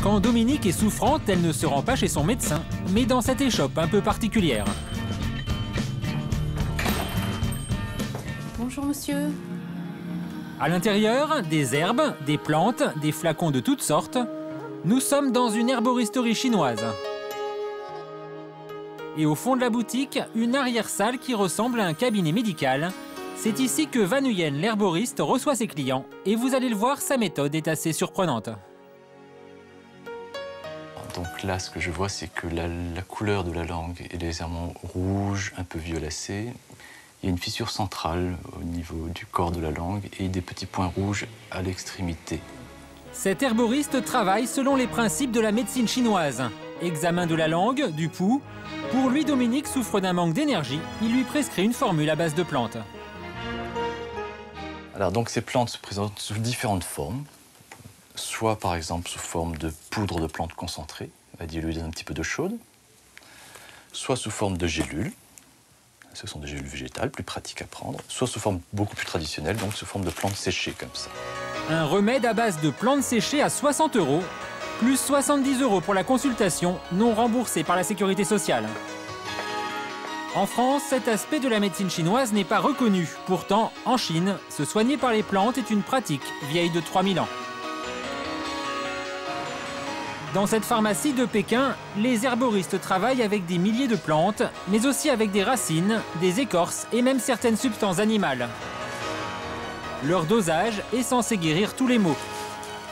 Quand Dominique est souffrante, elle ne se rend pas chez son médecin, mais dans cette échoppe un peu particulière. Bonjour monsieur. À l'intérieur, des herbes, des plantes, des flacons de toutes sortes. Nous sommes dans une herboristerie chinoise. Et au fond de la boutique, une arrière-salle qui ressemble à un cabinet médical. C'est ici que Van Huyen, l'herboriste, reçoit ses clients. Et vous allez le voir, sa méthode est assez surprenante. Donc là, ce que je vois, c'est que la couleur de la langue est légèrement rouge, un peu violacée. Il y a une fissure centrale au niveau du corps de la langue et des petits points rouges à l'extrémité. Cet herboriste travaille selon les principes de la médecine chinoise. Examen de la langue, du pouls. Pour lui, Dominique souffre d'un manque d'énergie. Il lui prescrit une formule à base de plantes. Alors donc ces plantes se présentent sous différentes formes. Soit par exemple sous forme de poudre de plantes concentrée, diluée dans un petit peu d'eau chaude. Soit sous forme de gélules. Ce sont des gélules végétales, plus pratiques à prendre. Soit sous forme beaucoup plus traditionnelle, donc sous forme de plantes séchées comme ça. Un remède à base de plantes séchées à 60 €, plus 70 € pour la consultation, non remboursée par la sécurité sociale. En France, cet aspect de la médecine chinoise n'est pas reconnu. Pourtant, en Chine, se soigner par les plantes est une pratique vieille de 3000 ans. Dans cette pharmacie de Pékin, les herboristes travaillent avec des milliers de plantes, mais aussi avec des racines, des écorces et même certaines substances animales. Leur dosage est censé guérir tous les maux.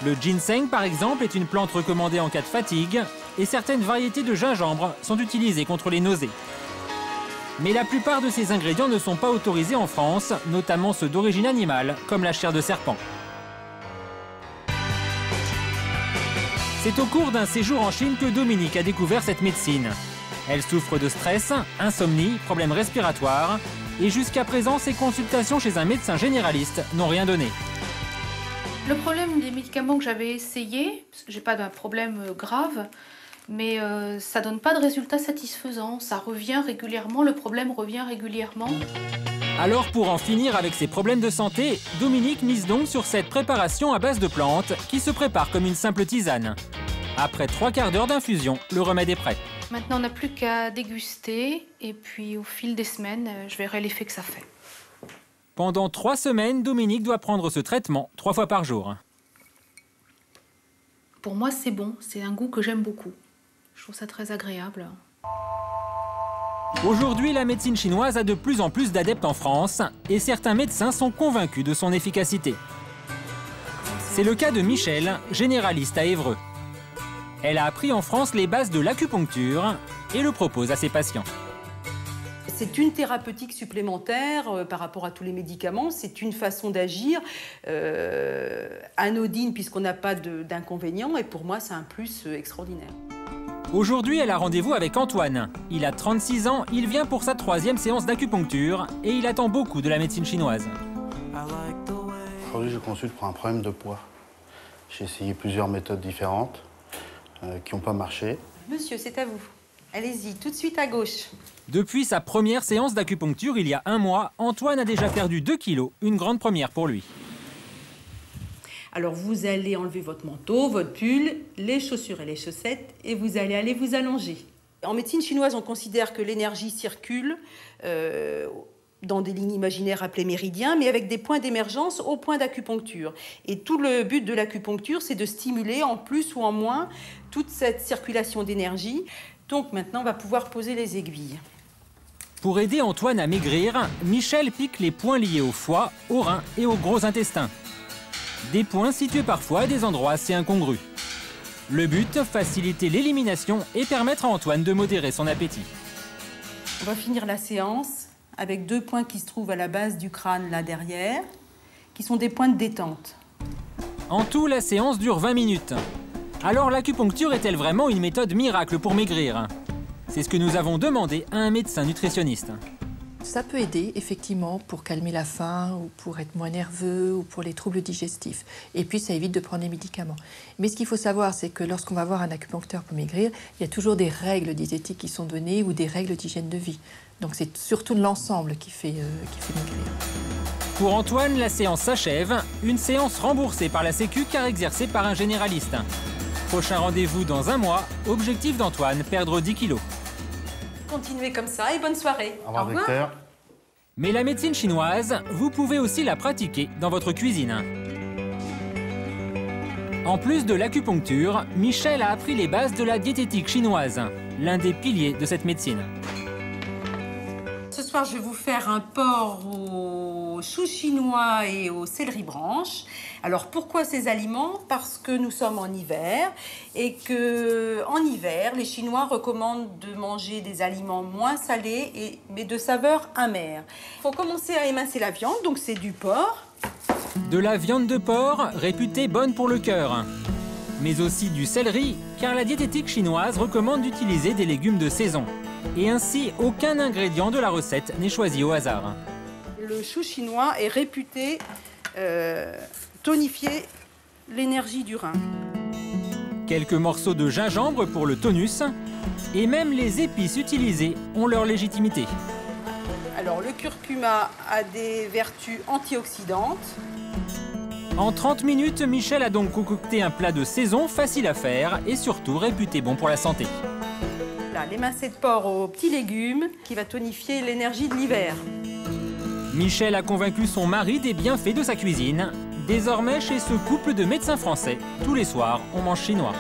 Le ginseng, par exemple, est une plante recommandée en cas de fatigue, et certaines variétés de gingembre sont utilisées contre les nausées. Mais la plupart de ces ingrédients ne sont pas autorisés en France, notamment ceux d'origine animale, comme la chair de serpent. C'est au cours d'un séjour en Chine que Dominique a découvert cette médecine. Elle souffre de stress, insomnie, problèmes respiratoires, et jusqu'à présent, ses consultations chez un médecin généraliste n'ont rien donné. Le problème des médicaments que j'avais essayés, parce que j'ai pas d'un problème grave, mais ça donne pas de résultats satisfaisants. Ça revient régulièrement, le problème revient régulièrement. Alors pour en finir avec ses problèmes de santé, Dominique mise donc sur cette préparation à base de plantes qui se prépare comme une simple tisane. Après 3/4 d'heure d'infusion, le remède est prêt. Maintenant, on n'a plus qu'à déguster et puis au fil des semaines, je verrai l'effet que ça fait. Pendant 3 semaines, Dominique doit prendre ce traitement 3 fois par jour. Pour moi, c'est bon. C'est un goût que j'aime beaucoup. Je trouve ça très agréable. Aujourd'hui, la médecine chinoise a de plus en plus d'adeptes en France et certains médecins sont convaincus de son efficacité. C'est le cas de Michel, généraliste à Évreux. Elle a appris en France les bases de l'acupuncture et le propose à ses patients. C'est une thérapeutique supplémentaire par rapport à tous les médicaments. C'est une façon d'agir anodine puisqu'on n'a pas d'inconvénients. Et pour moi, c'est un plus extraordinaire. Aujourd'hui, elle a rendez-vous avec Antoine. Il a 36 ans, il vient pour sa 3e séance d'acupuncture et il attend beaucoup de la médecine chinoise. Aujourd'hui, je consulte pour un problème de poids. J'ai essayé plusieurs méthodes différentes qui n'ont pas marché. Monsieur, c'est à vous. Allez-y, tout de suite à gauche. Depuis sa première séance d'acupuncture il y a 1 mois, Antoine a déjà perdu 2 kilos, une grande première pour lui. Alors vous allez enlever votre manteau, votre pull, les chaussures et les chaussettes et vous allez aller vous allonger. En médecine chinoise, on considère que l'énergie circule dans des lignes imaginaires appelées méridiens, mais avec des points d'émergence au point d'acupuncture. Et tout le but de l'acupuncture, c'est de stimuler en plus ou en moins toute cette circulation d'énergie. Donc maintenant, on va pouvoir poser les aiguilles. Pour aider Antoine à maigrir, Michel pique les points liés au foie, aux reins et au gros intestin. Des points situés parfois à des endroits assez incongrus. Le but, faciliter l'élimination et permettre à Antoine de modérer son appétit. On va finir la séance avec 2 points qui se trouvent à la base du crâne, là derrière, qui sont des points de détente. En tout, la séance dure 20 minutes. Alors l'acupuncture est-elle vraiment une méthode miracle pour maigrir? C'est ce que nous avons demandé à un médecin nutritionniste. Ça peut aider, effectivement, pour calmer la faim, ou pour être moins nerveux, ou pour les troubles digestifs. Et puis, ça évite de prendre des médicaments. Mais ce qu'il faut savoir, c'est que lorsqu'on va voir un acupuncteur pour maigrir, il y a toujours des règles diététiques qui sont données ou des règles d'hygiène de vie. Donc, c'est surtout l'ensemble qui fait maigrir. Pour Antoine, la séance s'achève. Une séance remboursée par la Sécu car exercée par un généraliste. Prochain rendez-vous dans un mois. Objectif d'Antoine, perdre 10 kilos. Continuez comme ça et bonne soirée. Au revoir, docteur. Mais la médecine chinoise, vous pouvez aussi la pratiquer dans votre cuisine. En plus de l'acupuncture, Michel a appris les bases de la diététique chinoise, l'un des piliers de cette médecine. Ce soir, je vais vous faire un porc au chou chinois et au céleri branche. Alors, pourquoi ces aliments? Parce que nous sommes en hiver et que en hiver, les Chinois recommandent de manger des aliments moins salés, mais de saveur amère. Il faut commencer à émincer la viande, donc c'est du porc. De la viande de porc, réputée bonne pour le cœur. Mais aussi du céleri, car la diététique chinoise recommande d'utiliser des légumes de saison. Et ainsi, aucun ingrédient de la recette n'est choisi au hasard. Le chou chinois est réputé tonifier l'énergie du rein. Quelques morceaux de gingembre pour le tonus, et même les épices utilisées ont leur légitimité. Alors, le curcuma a des vertus antioxydantes. En 30 minutes, Michel a donc concocté un plat de saison facile à faire et surtout réputé bon pour la santé. Là, l'émincé de porc aux petits légumes qui va tonifier l'énergie de l'hiver. Michel a convaincu son mari des bienfaits de sa cuisine. Désormais, chez ce couple de médecins français, tous les soirs, on mange chinois.